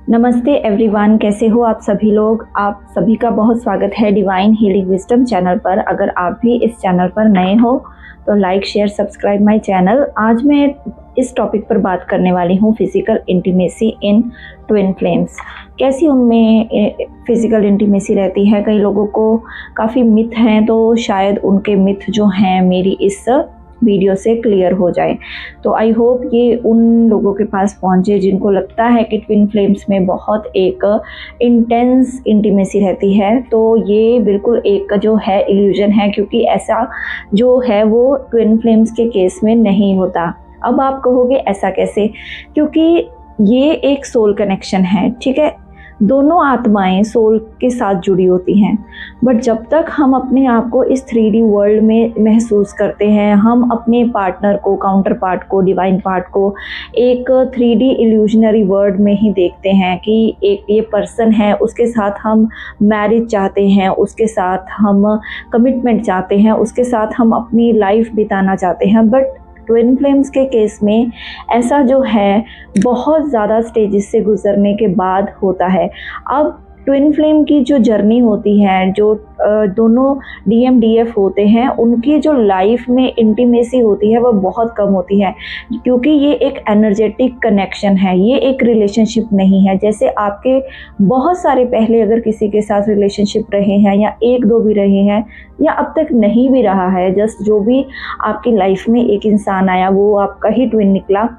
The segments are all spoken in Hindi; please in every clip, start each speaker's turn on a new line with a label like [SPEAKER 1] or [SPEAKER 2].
[SPEAKER 1] नमस्ते एवरीवन, कैसे हो आप सभी लोग। आप सभी का बहुत स्वागत है डिवाइन हीलिंग विजडम चैनल पर। अगर आप भी इस चैनल पर नए हो तो like share subscribe my channel. आज मैं इस टॉपिक पर बात करने वाली हूँ फिज़िकल इंटीमेसी इन ट्विन फ्लेम्स। कैसी उनमें फिज़िकल इंटीमेसी रहती है। कई लोगों को काफ़ी मिथ हैं, तो शायद उनके मिथ जो हैं मेरी इस वीडियो से क्लियर हो जाए। तो आई होप ये उन लोगों के पास पहुँचे जिनको लगता है कि ट्विन फ्लेम्स में बहुत एक इंटेंस इंटीमेसी रहती है। तो ये बिल्कुल एक जो है इल्यूजन है, क्योंकि ऐसा जो है वो ट्विन फ्लेम्स के केस में नहीं होता। अब आप कहोगे ऐसा कैसे, क्योंकि ये एक सोल कनेक्शन है, ठीक है। दोनों आत्माएं सोल के साथ जुड़ी होती हैं, बट जब तक हम अपने आप को इस 3D वर्ल्ड में महसूस करते हैं, हम अपने पार्टनर को, काउंटर पार्ट को, डिवाइन पार्ट को एक 3D इल्यूजनरी वर्ल्ड में ही देखते हैं कि एक ये पर्सन है, उसके साथ हम मैरिज चाहते हैं, उसके साथ हम कमिटमेंट चाहते हैं, उसके साथ हम अपनी लाइफ बिताना चाहते हैं। बट ट्विन फ्लेम्स के केस में ऐसा जो है बहुत ज़्यादा स्टेजेस से गुजरने के बाद होता है। अब ट्विन फ्लेम की जो जर्नी होती है, जो दोनों DMDF होते हैं, उनकी जो लाइफ में इंटीमेसी होती है वो बहुत कम होती है, क्योंकि ये एक एनर्जेटिक कनेक्शन है, ये एक रिलेशनशिप नहीं है। जैसे आपके बहुत सारे पहले अगर किसी के साथ रिलेशनशिप रहे हैं, या एक दो भी रहे हैं, या अब तक नहीं भी रहा है, जस्ट जो भी आपकी लाइफ में एक इंसान आया वो आपका ही ट्विन निकला,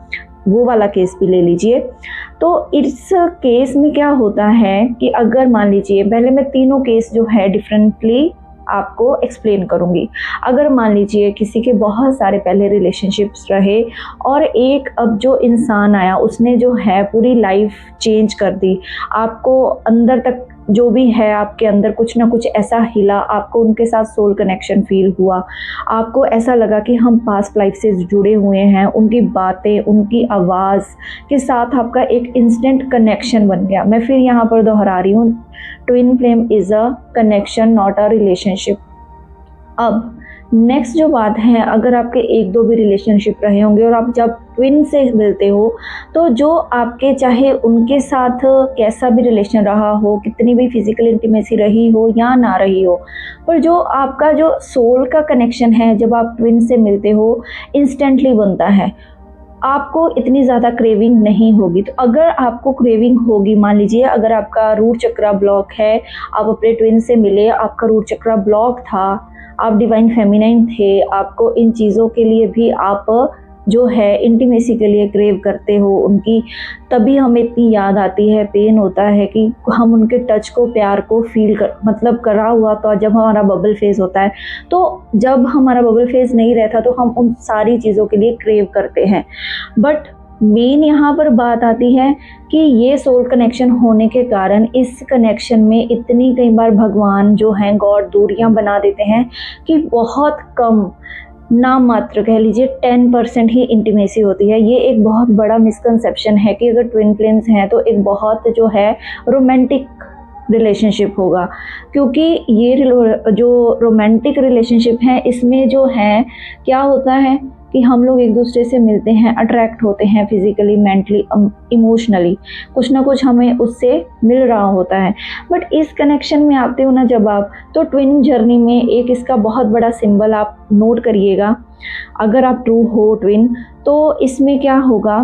[SPEAKER 1] वो वाला केस भी ले लीजिए। तो इस केस में क्या होता है कि अगर मान लीजिए, पहले मैं तीनों केस जो है डिफरेंटली आपको एक्सप्लेन करूँगी। अगर मान लीजिए किसी के बहुत सारे पहले रिलेशनशिप्स रहे और एक अब जो इंसान आया उसने जो है पूरी लाइफ चेंज कर दी, आपको अंदर तक जो भी है आपके अंदर कुछ ना कुछ ऐसा हिला, आपको उनके साथ सोल कनेक्शन फील हुआ, आपको ऐसा लगा कि हम पास्ट लाइफ से जुड़े हुए हैं, उनकी बातें, उनकी आवाज़ के साथ आपका एक इंस्टेंट कनेक्शन बन गया। मैं फिर यहाँ पर दोहरा रही हूँ, twin flame is a connection, not a relationship. अब नेक्स्ट जो बात है, अगर आपके एक दो भी रिलेशनशिप रहे होंगे और आप जब ट्विन से मिलते हो, तो जो आपके चाहे उनके साथ कैसा भी रिलेशन रहा हो, कितनी भी फिजिकल इंटीमेसी रही हो या ना रही हो, पर जो आपका जो सोल का कनेक्शन है जब आप ट्विन से मिलते हो इंस्टेंटली बनता है। आपको इतनी ज़्यादा क्रेविंग नहीं होगी। तो अगर आपको क्रेविंग होगी, मान लीजिए अगर आपका रूट चक्रा ब्लॉक है, आप अपने ट्विन से मिले, आपका रूट चक्रा ब्लॉक था, आप डिवाइन फेमिनाइन थे, आपको इन चीज़ों के लिए भी आप जो है इंटीमेसी के लिए क्रेव करते हो उनकी, तभी हमें इतनी याद आती है, पेन होता है कि हम उनके टच को, प्यार को फील कर मतलब करा हुआ। तो जब हमारा बबल फेज़ होता है, तो जब हमारा बबल फेज़ नहीं रहता तो हम उन सारी चीज़ों के लिए क्रेव करते हैं। बट मेन यहाँ पर बात आती है कि ये सोल कनेक्शन होने के कारण इस कनेक्शन में इतनी कई बार भगवान जो हैं, गॉड, दूरियां बना देते हैं कि बहुत कम, नाम मात्र कह लीजिए 10% ही इंटीमेसी होती है। ये एक बहुत बड़ा मिसकंसेप्शन है कि अगर ट्विन फ्लेम्स हैं तो एक बहुत जो है रोमांटिक रिलेशनशिप होगा, क्योंकि ये जो रोमांटिक रिलेशनशिप है इसमें जो है क्या होता है कि हम लोग एक दूसरे से मिलते हैं, अट्रैक्ट होते हैं फिजिकली, मेंटली, इमोशनली, कुछ ना कुछ हमें उससे मिल रहा होता है। बट इस कनेक्शन में आते हो ना जब आप, तो ट्विन जर्नी में एक इसका बहुत बड़ा सिंबल आप नोट करिएगा। अगर आप ट्रू हो ट्विन, तो इसमें क्या होगा,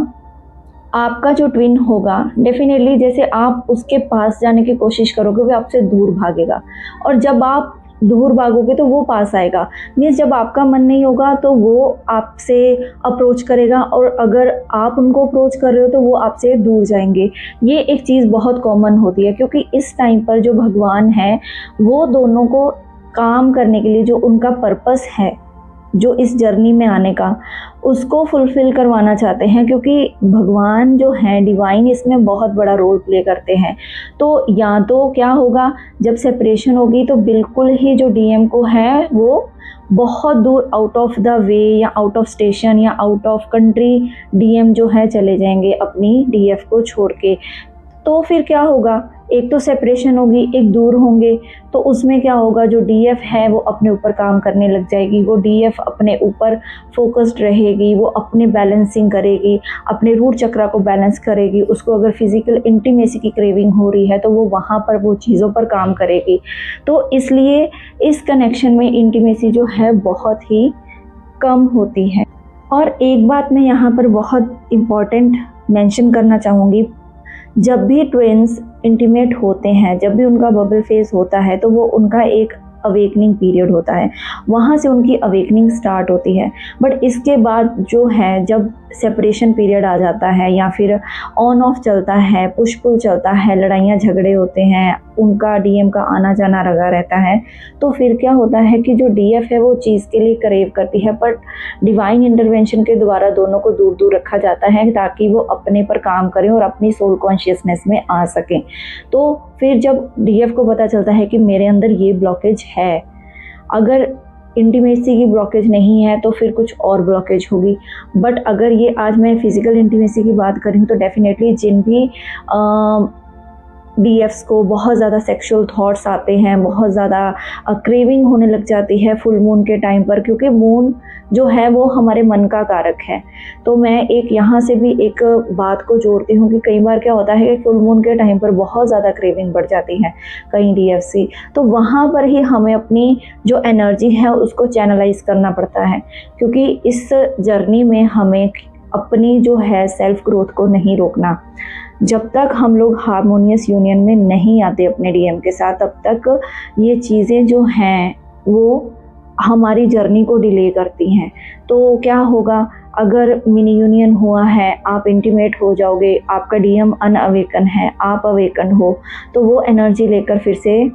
[SPEAKER 1] आपका जो ट्विन होगा डेफिनेटली जैसे आप उसके पास जाने की कोशिश करोगे वो आपसे दूर भागेगा, और जब आप दूर भागोगे तो वो पास आएगा। मीन्स जब आपका मन नहीं होगा तो वो आपसे अप्रोच करेगा, और अगर आप उनको अप्रोच कर रहे हो तो वो आपसे दूर जाएंगे। ये एक चीज़ बहुत कॉमन होती है, क्योंकि इस टाइम पर जो भगवान है वो दोनों को काम करने के लिए, जो उनका पर्पस है, जो इस जर्नी में आने का, उसको फुलफ़िल करवाना चाहते हैं, क्योंकि भगवान जो हैं डिवाइन इसमें बहुत बड़ा रोल प्ले करते हैं। तो या तो क्या होगा, जब सेपरेशन होगी तो बिल्कुल ही जो DM को है वो बहुत दूर आउट ऑफ द वे या आउट ऑफ स्टेशन या आउट ऑफ कंट्री DM जो है चले जाएंगे अपनी DF को छोड़ के। तो फिर क्या होगा, एक तो सेपरेशन होगी, एक दूर होंगे, तो उसमें क्या होगा, जो डीएफ है वो अपने ऊपर काम करने लग जाएगी, वो डीएफ अपने ऊपर फोकस्ड रहेगी, वो अपने बैलेंसिंग करेगी, अपने रूट चक्रा को बैलेंस करेगी। उसको अगर फिजिकल इंटीमेसी की क्रेविंग हो रही है तो वो वहाँ पर वो चीज़ों पर काम करेगी। तो इसलिए इस कनेक्शन में इंटीमेसी जो है बहुत ही कम होती है। और एक बात मैं यहाँ पर बहुत इम्पॉर्टेंट मेंशन करना चाहूँगी, जब भी ट्विन्स इंटीमेट होते हैं, जब भी उनका बबल फेज होता है, तो वो उनका एक अवेकनिंग पीरियड होता है, वहाँ से उनकी अवेकनिंग स्टार्ट होती है। बट इसके बाद जो है, जब सेपरेशन पीरियड आ जाता है या फिर ऑन ऑफ चलता है, पुश पुल चलता है, लड़ाइयाँ झगड़े होते हैं, उनका डीएम का आना जाना लगा रहता है, तो फिर क्या होता है कि जो डीएफ है वो चीज़ के लिए क्रेव करती है, बट डिवाइन इंटरवेंशन के द्वारा दोनों को दूर दूर रखा जाता है ताकि वो अपने पर काम करें और अपनी सोल कॉन्शियसनेस में आ सकें। तो फिर जब डीएफ को पता चलता है कि मेरे अंदर ये ब्लॉकेज है, अगर इंटीमेसी की ब्लॉकेज नहीं है तो फिर कुछ और ब्लॉकेज होगी। बट अगर ये आज मैं फिज़िकल इंटीमेसी की बात कर रही हूँ तो डेफिनेटली जिन भी डीएफ्स को बहुत ज़्यादा सेक्सुअल थॉट्स आते हैं, बहुत ज़्यादा क्रेविंग होने लग जाती है फुल मून के टाइम पर, क्योंकि मून जो है वो हमारे मन का कारक है। तो मैं एक यहाँ से भी एक बात को जोड़ती हूँ कि कई बार क्या होता है कि फुल मून के टाइम पर बहुत ज़्यादा क्रेविंग बढ़ जाती है कई डीएफ्स की, तो वहाँ पर ही हमें अपनी जो एनर्जी है उसको चैनलाइज करना पड़ता है, क्योंकि इस जर्नी में हमें अपनी जो है सेल्फ ग्रोथ को नहीं रोकना। जब तक हम लोग हार्मोनियस यूनियन में नहीं आते अपने डीएम के साथ, तब तक ये चीज़ें जो हैं वो हमारी जर्नी को डिले करती हैं। तो क्या होगा, अगर मिनी यूनियन हुआ है, आप इंटीमेट हो जाओगे, आपका डीएम अनअवेकन है, आप अवेकन हो, तो वो एनर्जी लेकर फिर से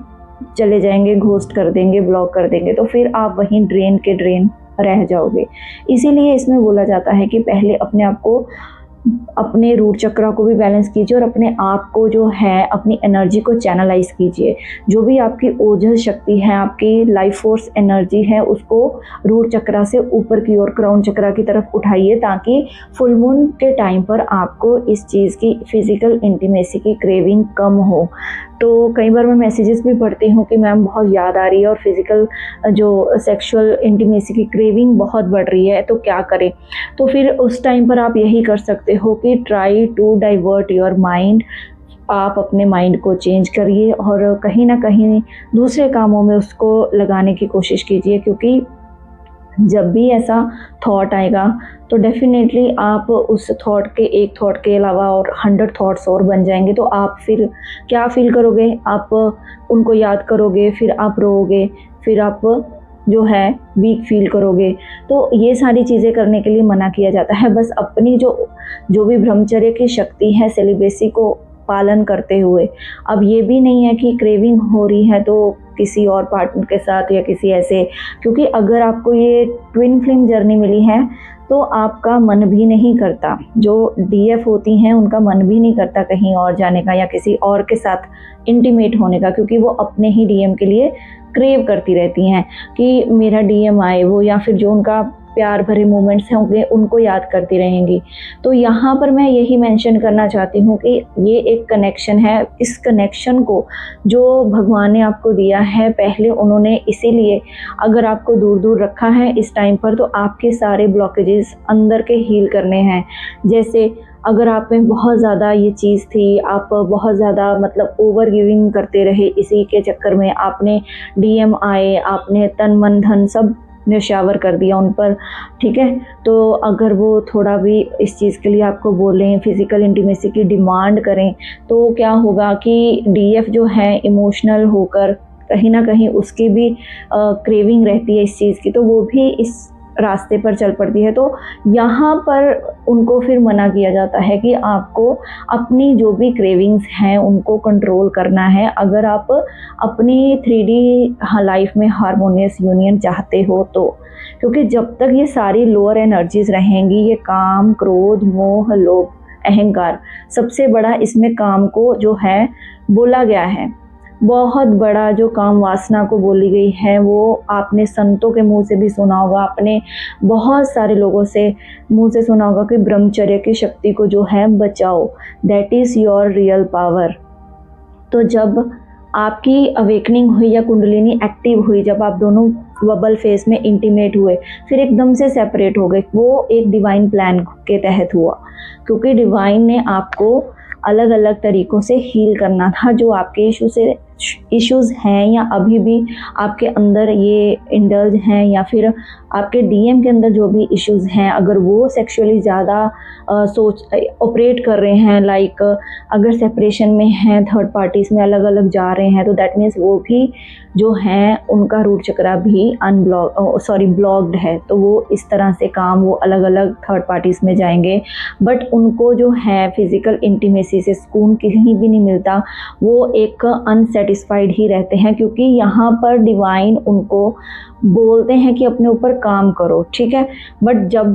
[SPEAKER 1] चले जाएंगे, घोस्ट कर देंगे, ब्लॉक कर देंगे, तो फिर आप वहीं ड्रेन के ड्रेन रह जाओगे। इसीलिए इसमें बोला जाता है कि पहले अपने आप को, अपने रूट चक्रा को भी बैलेंस कीजिए और अपने आप को जो है अपनी एनर्जी को चैनलाइज कीजिए। जो भी आपकी ओजस शक्ति है, आपकी लाइफ फोर्स एनर्जी है, उसको रूट चक्रा से ऊपर की ओर क्राउन चक्रा की तरफ उठाइए, ताकि फुल मून के टाइम पर आपको इस चीज़ की फिजिकल इंटीमेसी की क्रेविंग कम हो। तो कई बार मैं मैसेजेस भी पढ़ती हूँ कि मैम बहुत याद आ रही है और फिज़िकल जो सेक्सुअल इंटीमेसी की क्रेविंग बहुत बढ़ रही है, तो क्या करें। तो फिर उस टाइम पर आप यही कर सकते हो कि try to divert your mind. आप अपने माइंड को चेंज करिए और कहीं ना कहीं दूसरे कामों में उसको लगाने की कोशिश कीजिए, क्योंकि जब भी ऐसा थॉट आएगा तो डेफिनेटली आप उस थॉट के, एक थॉट के अलावा और 100 थॉट्स और बन जाएंगे। तो आप फिर क्या फील करोगे, आप उनको याद करोगे, फिर आप रोओगे, फिर आप जो है वीक फील करोगे। तो ये सारी चीज़ें करने के लिए मना किया जाता है। बस अपनी जो भी ब्रह्मचर्य की शक्ति है, सेलिब्रेसी को पालन करते हुए। अब ये भी नहीं है कि क्रेविंग हो रही है तो किसी और पार्टनर के साथ या किसी ऐसे, क्योंकि अगर आपको ये ट्विन फ्लेम जर्नी मिली है तो आपका मन भी नहीं करता, जो डीएफ होती हैं उनका मन भी नहीं करता कहीं और जाने का या किसी और के साथ इंटीमेट होने का, क्योंकि वो अपने ही डीएम के लिए क्रेव करती रहती हैं कि मेरा डीएम आए वो, या फिर जो उनका प्यार भरे मोमेंट्स होंगे उनको याद करती रहेंगी। तो यहाँ पर मैं यही मेंशन करना चाहती हूँ कि ये एक कनेक्शन है। इस कनेक्शन को जो भगवान ने आपको दिया है, पहले उन्होंने इसीलिए अगर आपको दूर दूर रखा है इस टाइम पर, तो आपके सारे ब्लॉकेजेस अंदर के हील करने हैं। जैसे अगर आप में बहुत ज़्यादा ये चीज़ थी, आप बहुत ज़्यादा मतलब ओवर गिविंग करते रहे, इसी के चक्कर में आपने डीएम आए, आपने तन मन धन सब न्यौछावर कर दिया उन पर, ठीक है। तो अगर वो थोड़ा भी इस चीज़ के लिए आपको बोलें, फिज़िकल इंटीमेसी की डिमांड करें, तो क्या होगा कि डीएफ जो है इमोशनल होकर कहीं ना कहीं उसकी भी क्रेविंग रहती है इस चीज़ की, तो वो भी इस रास्ते पर चल पड़ती है। तो यहाँ पर उनको फिर मना किया जाता है कि आपको अपनी जो भी क्रेविंग्स हैं उनको कंट्रोल करना है, अगर आप अपनी 3D लाइफ में हार्मोनियस यूनियन चाहते हो तो। क्योंकि जब तक ये सारी लोअर एनर्जीज रहेंगी, ये काम, क्रोध, मोह, लोभ, अहंकार, सबसे बड़ा इसमें काम को जो है बोला गया है, बहुत बड़ा जो काम वासना को बोली गई है वो आपने संतों के मुंह से भी सुना होगा, आपने बहुत सारे लोगों से मुंह से सुना होगा कि ब्रह्मचर्य की शक्ति को जो है बचाओ, that is your real power. तो जब आपकी अवेकनिंग हुई या कुंडलिनी एक्टिव हुई, जब आप दोनों बबल फेस में इंटीमेट हुए, फिर एकदम से सेपरेट हो गए, वो एक डिवाइन प्लान के तहत हुआ, क्योंकि डिवाइन ने आपको अलग अलग तरीक़ों से हील करना था। जो आपके इश्यूज़ हैं या अभी भी आपके अंदर ये इंडल्ज हैं, या फिर आपके डीएम के अंदर जो भी इश्यूज़ हैं, अगर वो सेक्सुअली ज़्यादा ऑपरेट कर रहे हैं, लाइक अगर सेपरेशन में हैं, थर्ड पार्टीज़ में अलग अलग जा रहे हैं, तो दैट मीन्स वो भी जो हैं उनका रूट चक्रा भी ब्लॉक्ड है। तो वो इस तरह से काम वो अलग अलग थर्ड पार्टीज़ में जाएंगे, बट उनको जो है फिज़िकल इंटीमेसी से सुकून कहीं भी नहीं मिलता, वो एक अनसेटिस्फाइड ही रहते हैं, क्योंकि यहाँ पर डिवाइन उनको बोलते हैं कि अपने ऊपर काम करो, ठीक है, बट जब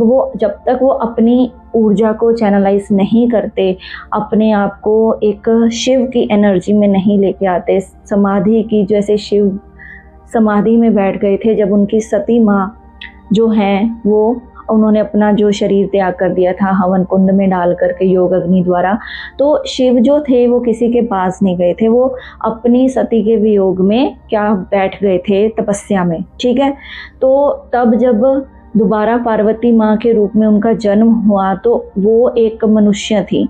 [SPEAKER 1] तक वो अपनी ऊर्जा को चैनलाइज नहीं करते, अपने आप को एक शिव की एनर्जी में नहीं लेके आते, समाधि की, जैसे शिव समाधि में बैठ गए थे जब उनकी सती माँ जो हैं वो उन्होंने अपना जो शरीर त्याग कर दिया था हवन कुंड में डाल करके योग अग्नि द्वारा, तो शिव जो थे वो किसी के पास नहीं गए थे, वो अपनी सती के वियोग में क्या बैठ गए थे, तपस्या में, ठीक है। तो तब जब दोबारा पार्वती माँ के रूप में उनका जन्म हुआ तो वो एक मनुष्य थी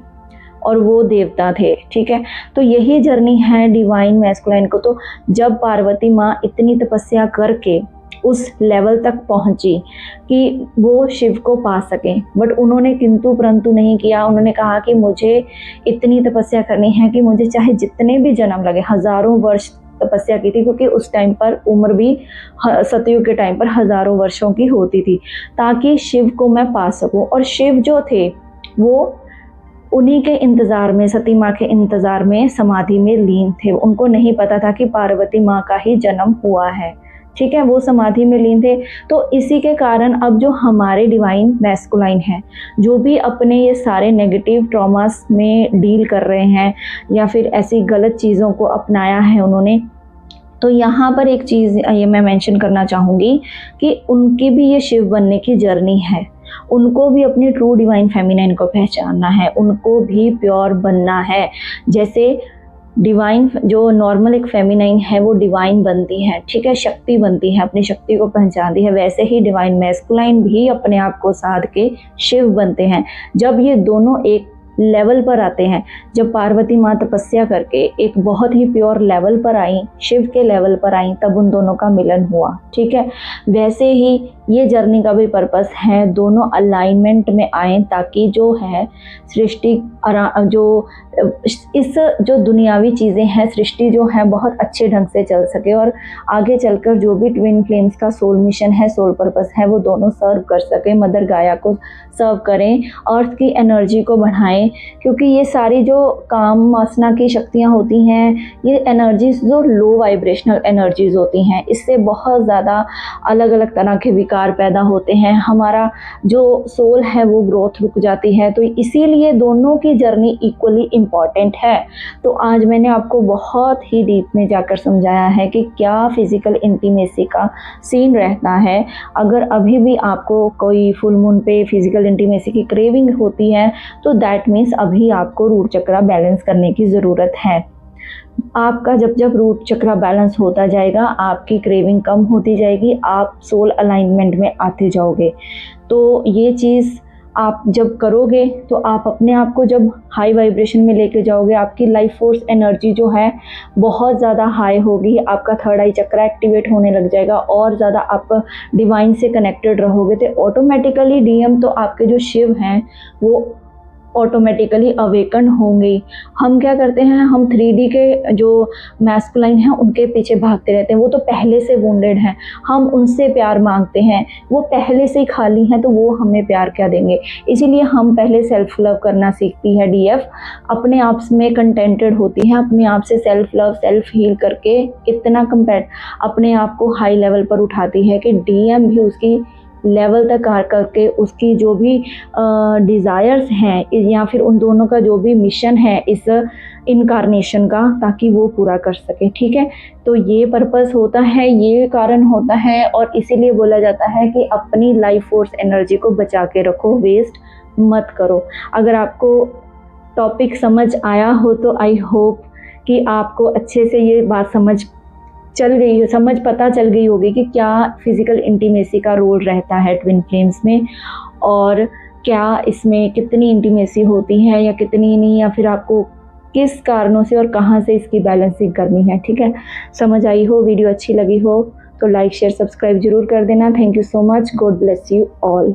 [SPEAKER 1] और वो देवता थे, ठीक है। तो यही जर्नी है डिवाइन मैस्कुलाइन को। तो जब पार्वती माँ इतनी तपस्या करके उस लेवल तक पहुंची कि वो शिव को पा सकें, बट उन्होंने किंतु परंतु नहीं किया। उन्होंने कहा कि मुझे इतनी तपस्या करनी है कि मुझे चाहे जितने भी जन्म लगे, हज़ारों वर्ष तपस्या की थी, क्योंकि उस टाइम पर उम्र भी सतयुग के टाइम पर हज़ारों वर्षों की होती थी, ताकि शिव को मैं पा सकूं। और शिव जो थे वो उन्हीं के इंतज़ार में, सती माँ के इंतज़ार में समाधि में लीन थे। उनको नहीं पता था कि पार्वती माँ का ही जन्म हुआ है, ठीक है, वो समाधि में लीन थे। तो इसी के कारण अब जो हमारे डिवाइन मैस्कुलाइन हैं, जो भी अपने ये सारे नेगेटिव ट्रॉमास में डील कर रहे हैं या फिर ऐसी गलत चीज़ों को अपनाया है उन्होंने, तो यहाँ पर एक चीज़ ये मैं मेंशन करना चाहूँगी कि उनकी भी ये शिव बनने की जर्नी है। उनको भी अपनी ट्रू डिवाइन फेमिनाइन को पहचानना है, उनको भी प्योर बनना है। जैसे डिवाइन जो नॉर्मल एक फेमिनाइन है वो डिवाइन बनती है, ठीक है, शक्ति बनती है, अपनी शक्ति को पहचानती है, वैसे ही डिवाइन मैस्कुलाइन भी अपने आप को साध के शिव बनते हैं। जब ये दोनों एक लेवल पर आते हैं, जब पार्वती माँ तपस्या करके एक बहुत ही प्योर लेवल पर आई, शिव के लेवल पर आई, तब उन दोनों का मिलन हुआ, ठीक है। वैसे ही ये जर्नी का भी पर्पस है दोनों अलाइनमेंट में आए, ताकि जो है सृष्टि जो इस जो दुनियावी चीज़ें हैं, सृष्टि जो है बहुत अच्छे ढंग से चल सके, और आगे चलकर जो भी ट्विन फ्लेम्स का सोल मिशन है, सोल पर्पस है, वो दोनों सर्व कर सके, मदर गाया को सर्व करें, अर्थ की एनर्जी को बढ़ाएं। क्योंकि ये सारी जो काम वासना की शक्तियाँ होती हैं, ये एनर्जीज जो लो वाइब्रेशनल एनर्जीज होती हैं, इससे बहुत ज़्यादा अलग अलग तरह के विकार पैदा होते हैं, हमारा जो सोल है वो ग्रोथ रुक जाती है। तो इसीलिए दोनों की जर्नी इक्वली इम्पॉर्टेंट है। तो आज मैंने आपको बहुत ही डीप में जाकर समझाया है कि क्या फिज़िकल इंटीमेसी का सीन रहता है। अगर अभी भी आपको कोई फुल मून पे फिज़िकल इंटीमेसी की क्रेविंग होती है, तो दैट मीन्स अभी आपको रूट चक्रा बैलेंस करने की ज़रूरत है। आपका जब जब रूट चक्रा बैलेंस होता जाएगा, आपकी क्रेविंग कम होती जाएगी, आप सोल अलाइनमेंट में आते जाओगे। तो ये चीज़ आप जब करोगे तो आप अपने आप को जब हाई वाइब्रेशन में लेके जाओगे, आपकी लाइफ फोर्स एनर्जी जो है बहुत ज़्यादा हाई होगी, आपका थर्ड आई चक्रा एक्टिवेट होने लग जाएगा, और ज़्यादा आप डिवाइन से कनेक्टेड रहोगे, तो ऑटोमेटिकली डीएम तो आपके जो शिव हैं वो ऑटोमेटिकली अवेकन होंगे। हम क्या करते हैं, हम 3D के जो मैस्कुलाइन हैं उनके पीछे भागते रहते हैं, वो तो पहले से वुंडेड हैं, हम उनसे प्यार मांगते हैं, वो पहले से ही खाली हैं, तो वो हमें प्यार क्या देंगे। इसीलिए हम पहले सेल्फ लव करना सीखती है डीएफ, अपने आप में कंटेंटेड होती है, अपने आप से सेल्फ लव सेल्फ हील करके इतना अपने आप को हाई लेवल पर उठाती है कि डीएम भी उसकी लेवल तक आ करके उसकी जो भी डिज़ायर्स हैं या फिर उन दोनों का जो भी मिशन है इस इनकारनेशन का, ताकि वो पूरा कर सके। ठीक है, तो ये पर्पस होता है, ये कारण होता है, और इसीलिए बोला जाता है कि अपनी लाइफ फोर्स एनर्जी को बचा के रखो, वेस्ट मत करो। अगर आपको टॉपिक समझ आया हो तो आई होप कि आपको अच्छे से ये बात समझ पता चल गई होगी कि क्या फिज़िकल इंटीमेसी का रोल रहता है ट्विन फ्लेम्स में, और क्या इसमें कितनी इंटीमेसी होती है या कितनी नहीं, या फिर आपको किस कारणों से और कहाँ से इसकी बैलेंसिंग करनी है। ठीक है, समझ आई हो, वीडियो अच्छी लगी हो तो लाइक शेयर सब्सक्राइब जरूर कर देना। Thank you so much, God bless you all.